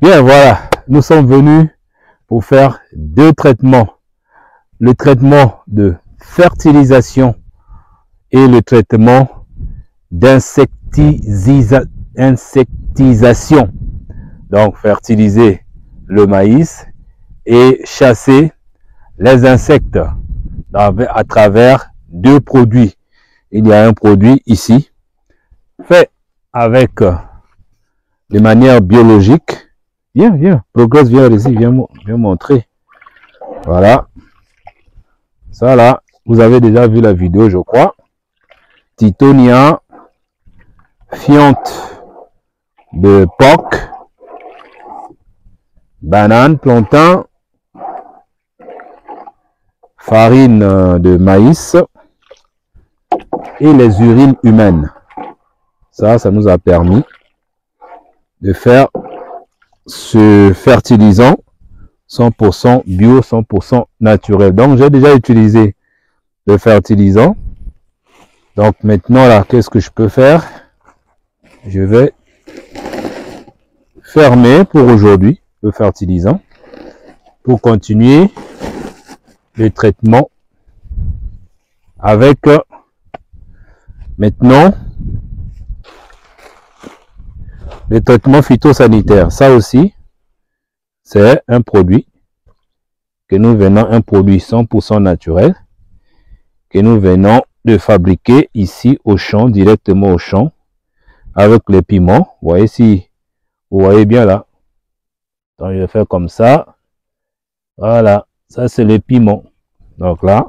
Bien, voilà, nous sommes venus pour faire deux traitements. Le traitement de fertilisation et le traitement d'insectisation. Donc, fertiliser le maïs et chasser les insectes à travers deux produits. Il y a un produit ici, fait avec de manière biologique. Viens, Progress, viens ici, viens montrer. Voilà. Ça là, vous avez déjà vu la vidéo, je crois. Titonia, fiente de porc, banane, plantain, farine de maïs et les urines humaines. Ça nous a permis de faire ce fertilisant 100% bio, 100% naturel. Donc, j'ai déjà utilisé le fertilisant. Donc, maintenant, là, qu'est-ce que je peux faire? Je vais fermer pour aujourd'hui le fertilisant pour continuer le traitement avec maintenant le traitement phytosanitaire. Ça aussi, c'est un produit que nous venons, un produit 100% naturel que nous venons de fabriquer ici au champ, directement au champ, avec les piments. Vous voyez si, vous voyez bien là. Donc je vais faire comme ça. Voilà, ça c'est les piments. Donc là,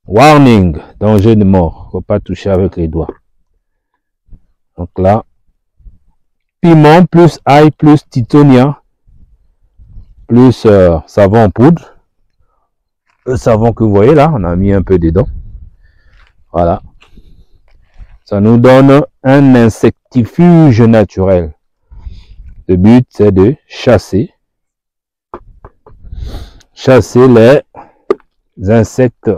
warning, danger de mort. Faut pas toucher avec les doigts. Donc là, piment plus ail plus titonia plus savon en poudre. Le savon que vous voyez là, on a mis un peu dedans. Voilà. Ça nous donne un insectifuge naturel. Le but, c'est de chasser les insectes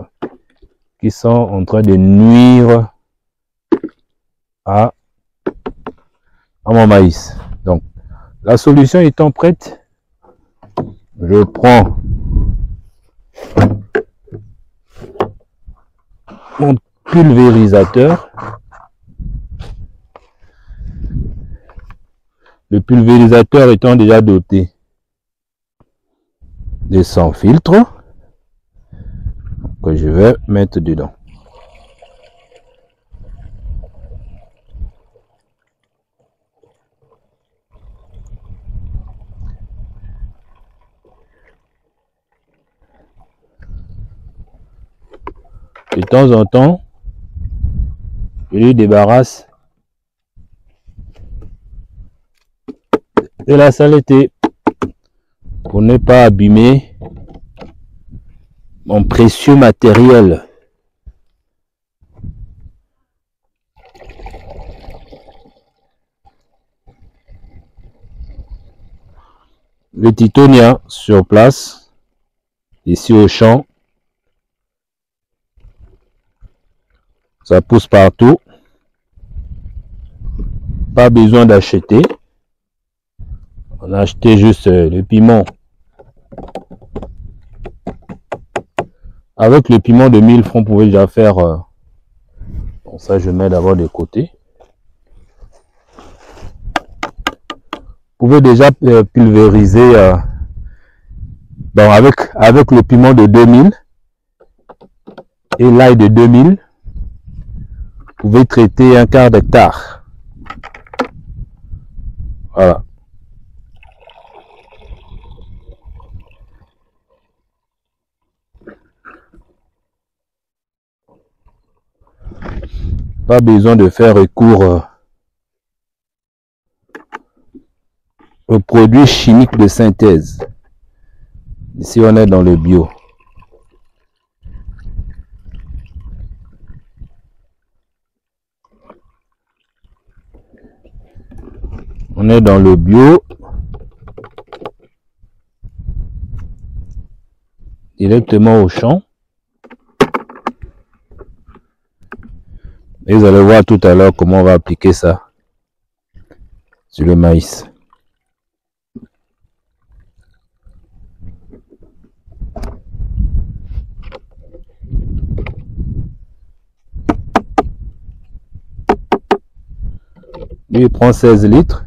qui sont en train de nuire à mon maïs. Donc, la solution étant prête, je prends mon pulvérisateur. Le pulvérisateur étant déjà doté de 100 filtres que je vais mettre dedans. De temps en temps, je lui débarrasse de la saleté pour ne pas abîmer mon précieux matériel. Le titonia sur place, ici au champ, ça pousse partout, pas besoin d'acheter. On a acheté juste le piment. Avec le piment de 1000 francs, vous pouvez déjà faire... bon, ça, je mets d'abord de côté. Vous pouvez déjà pulvériser... bon, avec le piment de 2000 et l'ail de 2000, vous pouvez traiter un quart d'hectare. Voilà. Pas besoin de faire recours aux produits chimiques de synthèse. Ici, on est dans le bio. On est dans le bio. Directement au champ. Et vous allez voir tout à l'heure comment on va appliquer ça sur le maïs. Lui, il prend 16 litres.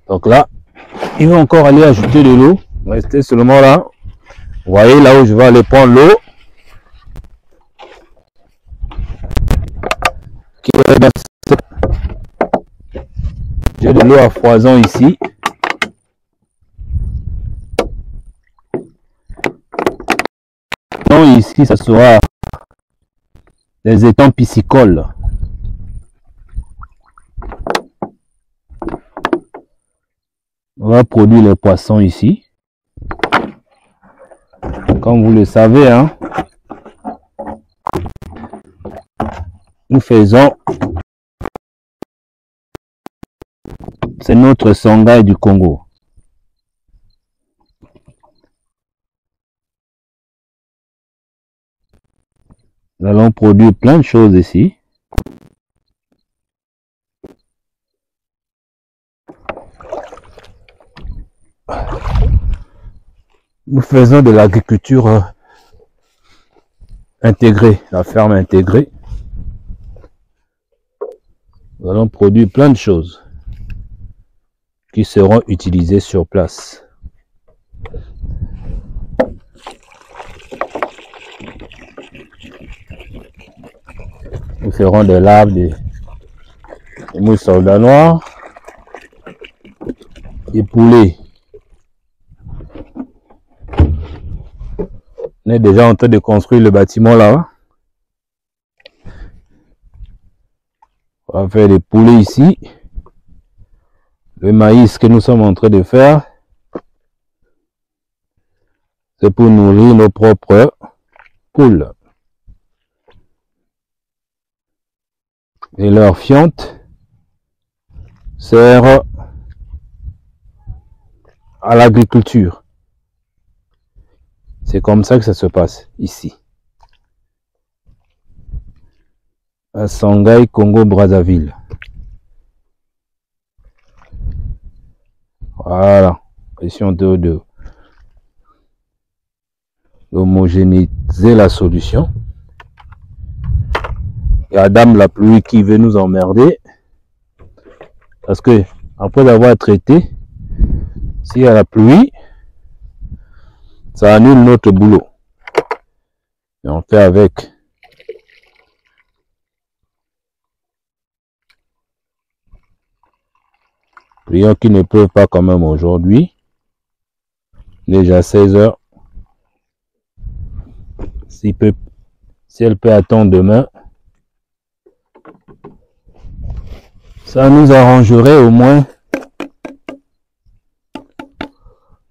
Donc là, il va encore aller ajouter de l'eau. Restez seulement là. Vous voyez là où je vais aller prendre l'eau. J'ai de l'eau à foison ici. Donc ici, ça sera des étangs piscicoles. On va produire les poissons ici. Comme vous le savez, hein, nous faisons, c'est notre sangai du Congo. Nous allons produire plein de choses ici. Nous faisons de l'agriculture intégrée, la ferme intégrée. Nous allons produire plein de choses qui seront utilisées sur place. Nous ferons des larves, des moules soldats noirs, des poulets. On est déjà en train de construire le bâtiment là. On va faire des poulets ici. Le maïs que nous sommes en train de faire, c'est pour nourrir nos propres poules. Et leur fiente sert à l'agriculture. C'est comme ça que ça se passe ici. À Sangai, Congo-Brazzaville. Voilà. Question de homogénéiser la solution. Il y a Dame la pluie qui veut nous emmerder. Parce que après avoir traité, s'il y a la pluie, ça annule notre boulot. Et on fait avec. Prions qu'ils ne peuvent pas quand même aujourd'hui. Déjà 16 heures. Si elle peut attendre demain, ça nous arrangerait au moins.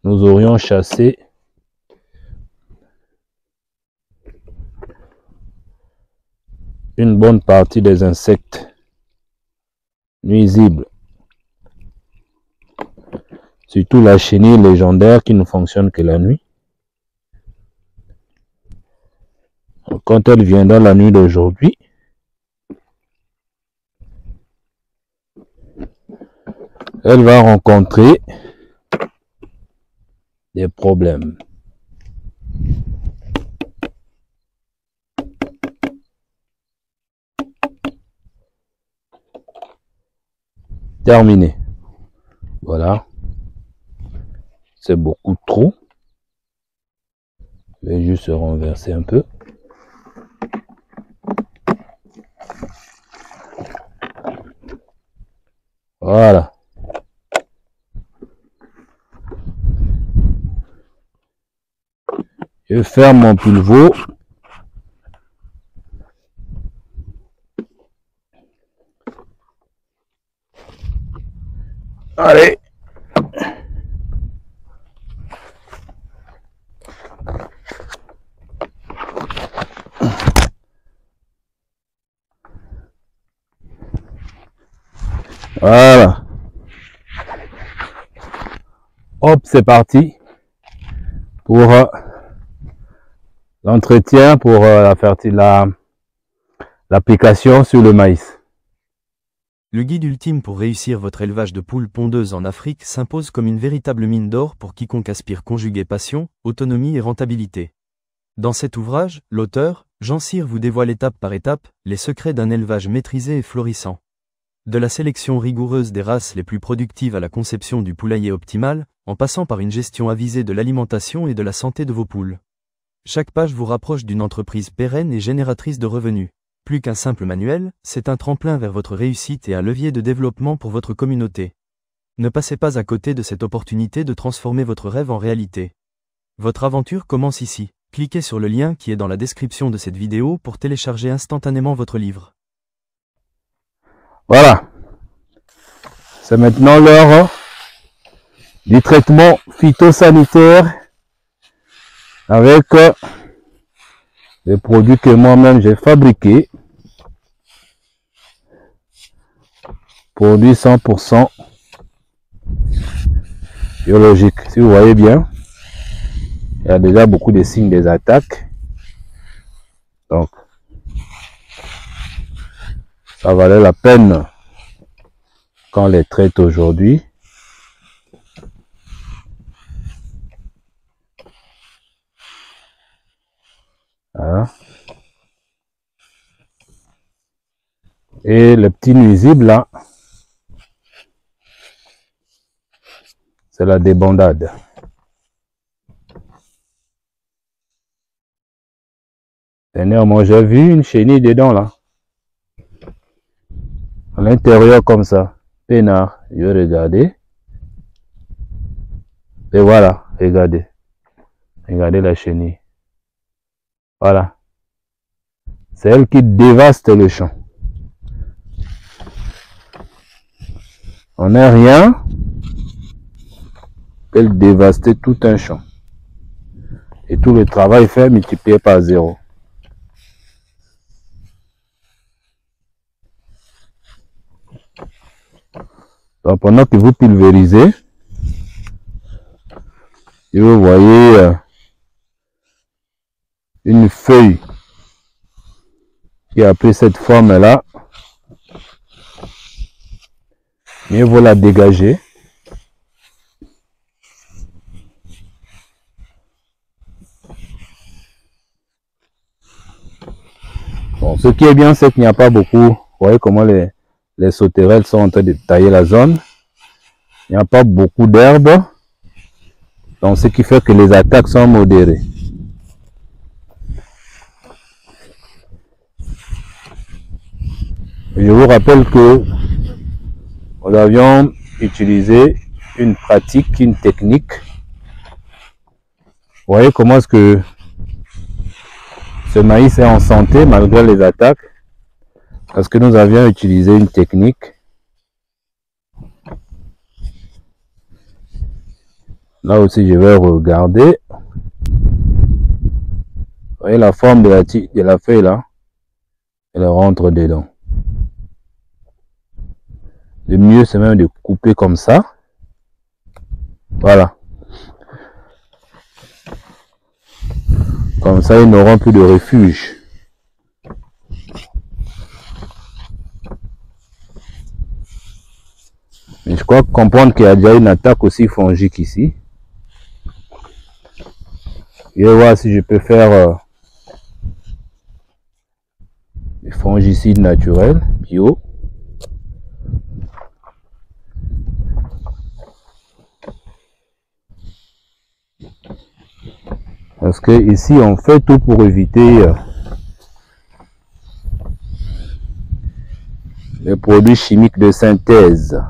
Nous aurions chassé une bonne partie des insectes nuisibles. Surtout la chenille légendaire qui ne fonctionne que la nuit. Quand elle viendra la nuit d'aujourd'hui, elle va rencontrer des problèmes. Terminé. Voilà. C'est beaucoup trop. Je vais juste renverser un peu. Voilà. Je ferme mon pulveau. Allez. Voilà. Hop, c'est parti pour l'entretien, pour l'application sur le maïs. Le guide ultime pour réussir votre élevage de poules pondeuses en Afrique s'impose comme une véritable mine d'or pour quiconque aspire conjuguer passion, autonomie et rentabilité. Dans cet ouvrage, l'auteur, Jean Cyr vous dévoile étape par étape les secrets d'un élevage maîtrisé et florissant. De la sélection rigoureuse des races les plus productives à la conception du poulailler optimal, en passant par une gestion avisée de l'alimentation et de la santé de vos poules. Chaque page vous rapproche d'une entreprise pérenne et génératrice de revenus. Plus qu'un simple manuel, c'est un tremplin vers votre réussite et un levier de développement pour votre communauté. Ne passez pas à côté de cette opportunité de transformer votre rêve en réalité. Votre aventure commence ici. Cliquez sur le lien qui est dans la description de cette vidéo pour télécharger instantanément votre livre. Voilà. C'est maintenant l'heure du traitement phytosanitaire avec les produits que moi-même j'ai fabriqués. Produits 100% biologiques. Si vous voyez bien, il y a déjà beaucoup de signes des attaques. Donc, ça valait la peine qu'on les traite aujourd'hui. Voilà. Et le petit nuisible là, c'est la débandade. Dernièrement, j'ai vu une chenille dedans là. À l'intérieur comme ça. Peinard. Je vais regarder. Et voilà, regardez. Regardez la chenille. Voilà. C'est elle qui dévaste le champ. On n'est rien qu'elle dévaste tout un champ. Et tout le travail fait multiplié par 0. Donc pendant que vous pulvérisez, et vous voyez une feuille qui a pris cette forme-là, mieux vaut la dégager. Bon, ce qui est bien, c'est qu'il n'y a pas beaucoup. Vous voyez comment les sauterelles sont en train de tailler la zone. Il n'y a pas beaucoup d'herbe. Donc, ce qui fait que les attaques sont modérées. Je vous rappelle que nous avions utilisé une pratique, une technique. Vous voyez comment est-ce que ce maïs est en santé malgré les attaques? Parce que nous avions utilisé une technique. Là aussi, je vais regarder. Vous voyez la forme de la feuille là? Elle rentre dedans. Le mieux, c'est même de couper comme ça. Voilà. Comme ça, ils n'auront plus de refuge. Mais je crois comprendre qu'il y a déjà une attaque aussi fongique ici. Je vais voir si je peux faire des fongicides naturels, bio. Parce que ici, on fait tout pour éviter les produits chimiques de synthèse.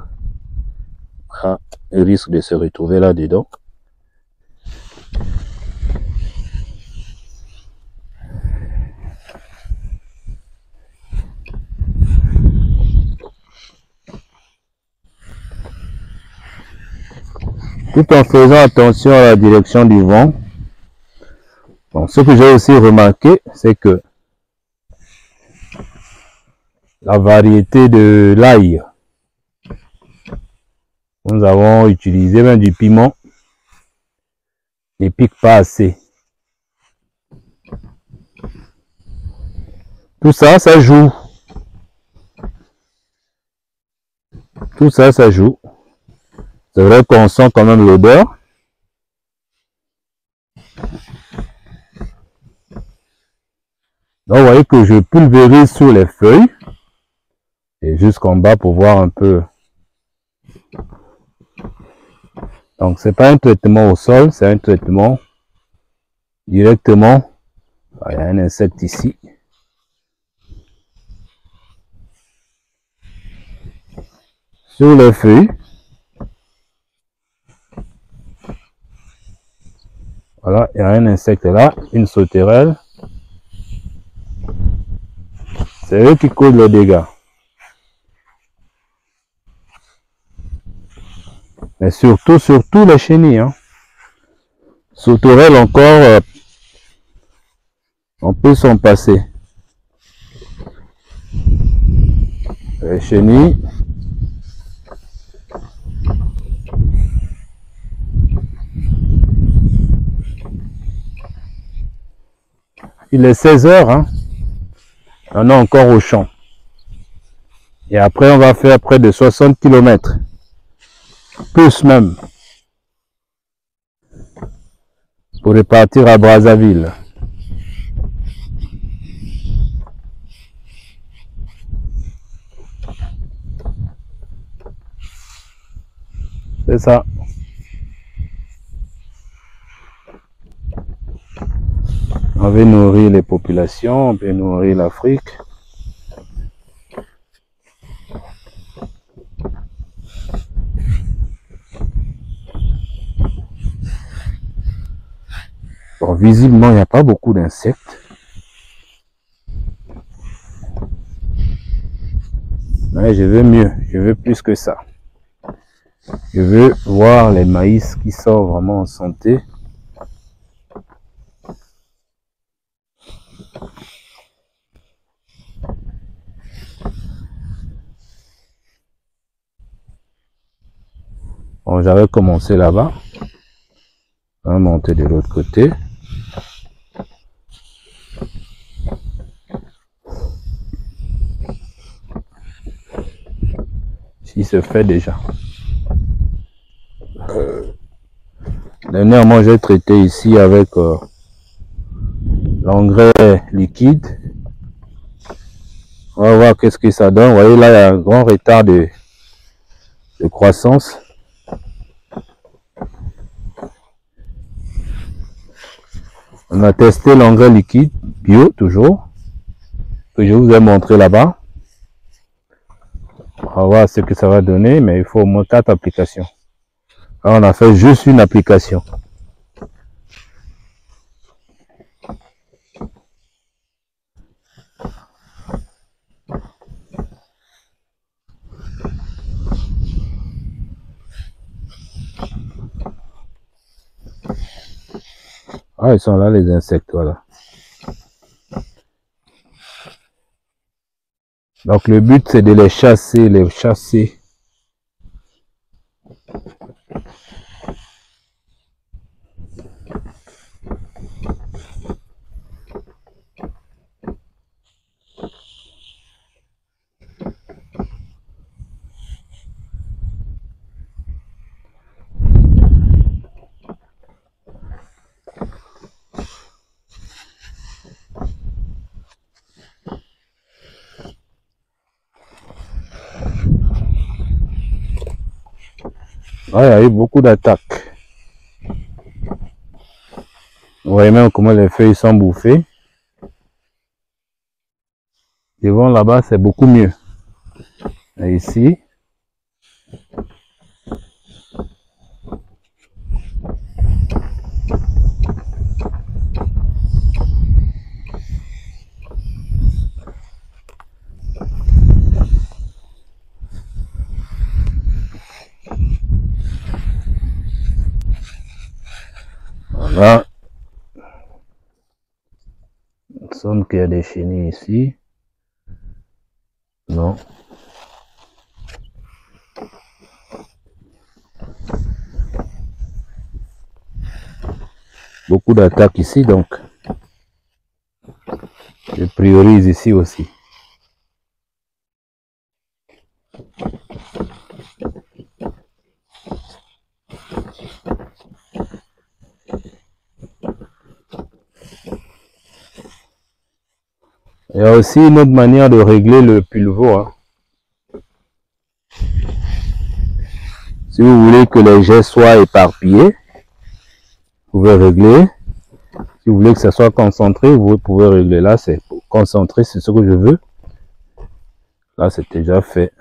Ah, il risque de se retrouver là-dedans. Tout en faisant attention à la direction du vent. Bon, ce que j'ai aussi remarqué, c'est que la variété de l'ail, nous avons utilisé même du piment, ne pique pas assez. Tout ça, ça joue. Tout ça, ça joue. C'est vrai qu'on sent quand même l'odeur. Donc, vous voyez que je pulvérise sur les feuilles et jusqu'en bas pour voir un peu. Donc, c'est pas un traitement au sol, c'est un traitement directement. Il y a un insecte ici. Sur les feuilles. Voilà, il y a un insecte là, une sauterelle. C'est eux qui causent le dégât. Mais surtout les chenilles. Hein. Sauterelles encore, on peut s'en passer. Les chenilles. Il est 16 heures. Hein. On est encore au champ. Et après, on va faire près de 60 km. Plus même. Pour repartir à Brazzaville. C'est ça. On veut nourrir les populations, on veut nourrir l'Afrique. Bon, visiblement, il n'y a pas beaucoup d'insectes. Mais je veux mieux, je veux plus que ça. Je veux voir les maïs qui sortent vraiment en santé. Bon, j'avais commencé là-bas. On va monter de l'autre côté. Ici se fait déjà. Dernièrement, j'ai traité ici avec l'engrais liquide. On va voir qu'est-ce que ça donne. Vous voyez là, il y a un grand retard de croissance. On a testé l'engrais liquide, bio toujours, que je vous ai montré là-bas. On va voir ce que ça va donner, mais il faut au moins 4 applications. Alors, on a fait juste une application. Ah, ils sont là les insectes, voilà. Donc le but c'est de les chasser, Ah, il y a eu beaucoup d'attaques. Vous voyez même comment les feuilles sont bouffées. Devant là-bas, c'est beaucoup mieux. Et ici, voilà. Il semble qu'il y a des chenilles ici. Non. Beaucoup d'attaques ici, donc je priorise ici aussi. Il y a aussi une autre manière de régler le pulvo. Hein. Si vous voulez que les jets soient éparpillés, vous pouvez régler. Si vous voulez que ça soit concentré, vous pouvez régler. Là, c'est concentré, c'est ce que je veux. Là, c'est déjà fait.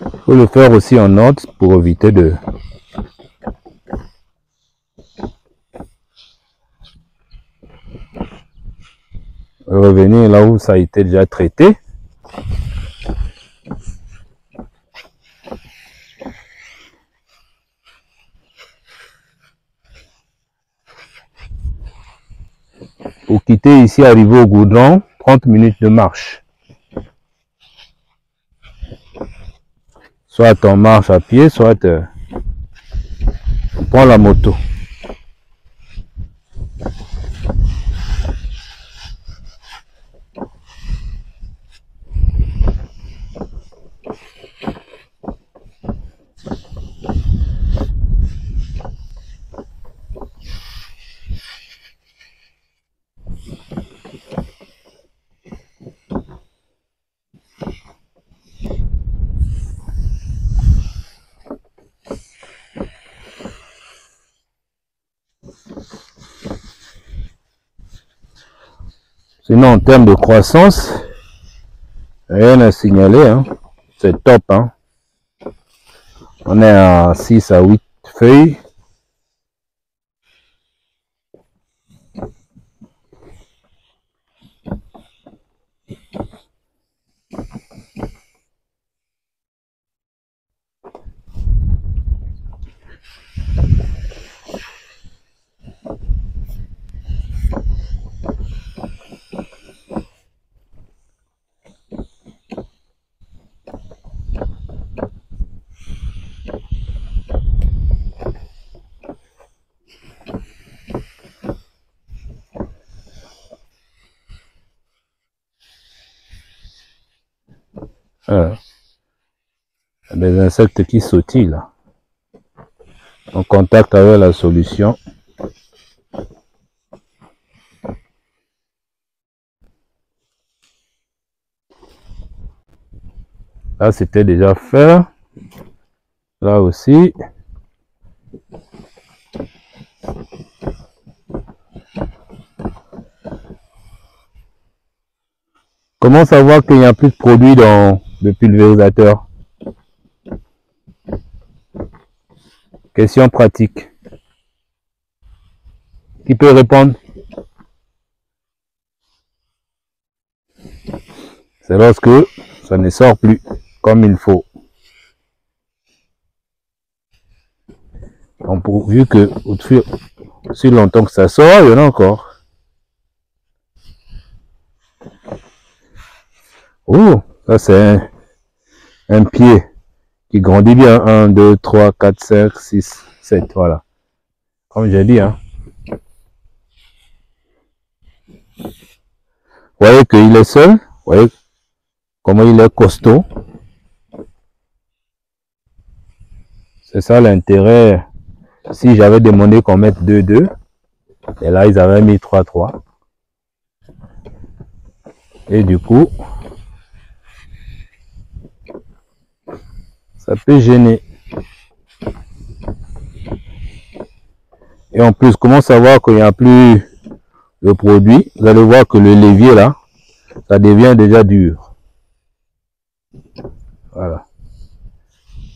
Il faut le faire aussi en ordre pour éviter de... revenir là où ça a été déjà traité. Pour quitter ici, arriver au goudron, 30 minutes de marche. Soit on marche à pied, soit on prend la moto. Sinon, en termes de croissance, rien à signaler, hein. C'est top. Hein. On est à 6 à 8 feuilles. Des insectes qui sautillent là. En contact avec la solution. Là, c'était déjà fait. Là aussi. Comment savoir qu'il n'y a plus de produit dans le pulvérisateur? Question pratique. Qui peut répondre? C'est lorsque ça ne sort plus comme il faut. Donc, pourvu que aussi longtemps que ça sort, il y en a encore. Oh, ça c'est un pied qui grandit bien. 1, 2, 3, 4, 5, 6, 7. Voilà. Comme j'ai dit, hein. Vous voyez qu'il est seul. Vous voyez comment il est costaud. C'est ça l'intérêt. Si j'avais demandé qu'on mette 2, 2. Et là, ils avaient mis 3, 3. Et du coup, ça peut gêner. Et en plus, comment savoir qu'il n'y a plus de produit? Vous allez voir que le levier là, ça devient déjà dur. Voilà.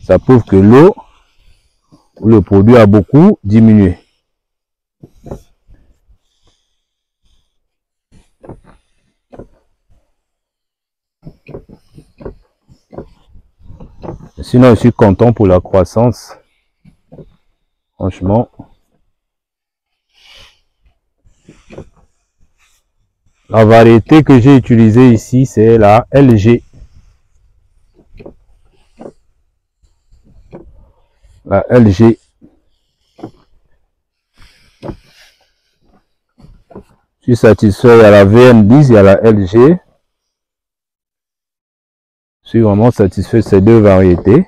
Ça prouve que l'eau ou le produit a beaucoup diminué. Sinon, je suis content pour la croissance. Franchement. La variété que j'ai utilisée ici, c'est la LG. La LG. Je suis satisfait, il y a la VM10, il y a la LG. suis vraiment satisfait de ces deux variétés.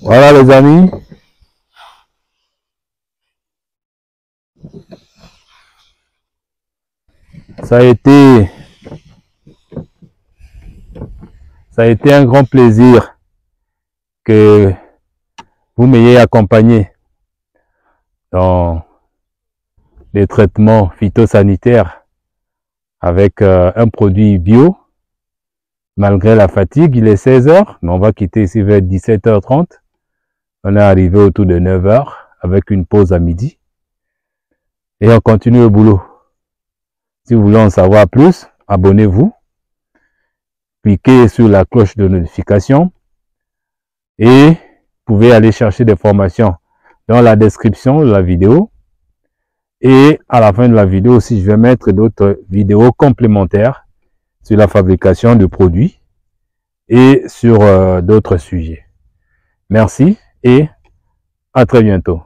Voilà les amis. Ça a été un grand plaisir que vous m'ayez accompagné dans les traitements phytosanitaires avec un produit bio. Malgré la fatigue, il est 16 h, mais on va quitter ici vers 17 h 30. On est arrivé autour de 9 h avec une pause à midi. Et on continue le boulot. Si vous voulez en savoir plus, abonnez-vous. Cliquez sur la cloche de notification. Et vous pouvez aller chercher des formations dans la description de la vidéo. Et à la fin de la vidéo aussi, je vais mettre d'autres vidéos complémentaires sur la fabrication de produits et sur d'autres sujets. Merci et à très bientôt.